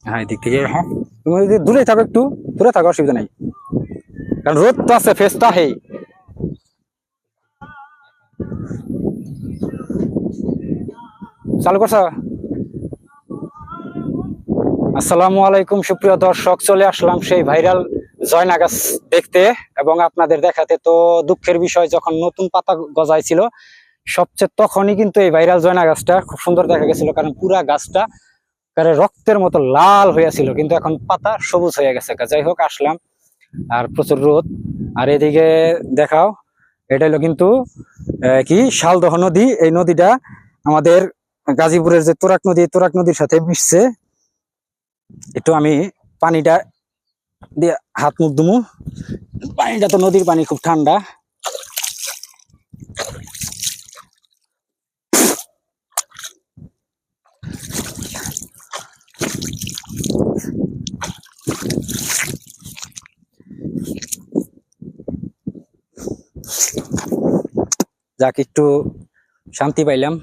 হ্যাঁ এদিক থেকে, হ্যাঁ তুমি যদি দূরে থাকো, একটু দূরে থাকো, অসুবিধা নাই, কারণ রোদ তো আছে, ফেস তো আহেই। চালু করছো? আসসালামু আলাইকুম সুপ্রিয় দর্শক, চলে আসলাম সেই ভাইরাল জয়না গাছ দেখতে এবং আপনাদের দেখাতে। তো দুঃখের বিষয়, যখন নতুন পাতা গজাইছিল সবচেয়ে, তখনই কিন্তু এই ভাইরাল জয়না গাছটা খুব সুন্দর দেখা গেছিল, কারণ পুরা গাছটা রক্তের মতো লাল হয়েছিল, কিন্তু এখন পাতা সবুজ হয়ে গেছে। যাই হোক, আসলাম, আর প্রচুর রোদ। আর এদিকে দেখাও, এটা হলো কিন্তু কি শালদহ নদী। এই নদীটা আমাদের গাজীপুরের যে তোরাক নদী, তোরাক নদীর সাথে মিশছে। একটু আমি পানিটা দিয়ে হাত মুখ ধুমু। পানিটা তো নদীর পানি, খুব ঠান্ডা। যাক, একটু শান্তি পাইলাম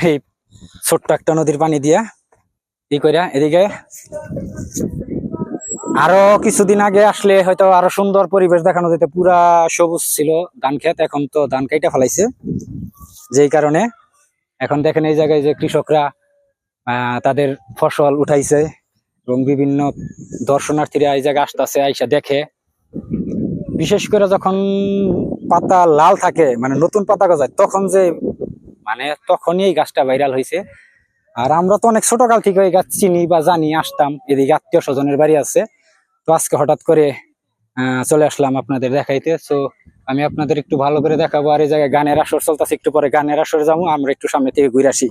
এই ছোট্ট একটা নদীর পানি দিয়া ই কইরা। এদিকে আরো কিছুদিন আগে আসলে হয়তো আরো সুন্দর পরিবেশ দেখানো যেত, পুরা সবুজ ছিল ধান ক্ষেত। এখন তো ধান কাইটা ফেলাইছে, যেই কারণে এখন দেখেন এই জায়গায় যে কৃষকরা তাদের ফসল উঠাইছে, এবং বিভিন্ন দর্শনার্থীরা এই জায়গায় আসতেছে, আইসা দেখে। বিশেষ করে যখন পাতা লাল থাকে, মানে নতুন পাতা গজায়, তখন যে তখনই এই গাছটা ভাইরাল হয়েছে। আর আমরা তো অনেক ছোটকাল থেকে এই গাছ চিনি বা জানি, আসতাম। এদিকে আত্মীয় স্বজনের বাড়ি আছে, তো আজকে হঠাৎ করে চলে আসলাম আপনাদের দেখাইতে। তো আমি আপনাদের একটু ভালো করে দেখাবো। আর এই জায়গায় গানের আসর চলতেছে, একটু পরে গানের আসর যাবো, আমরা একটু সামনে থেকে ঘুরে আসি।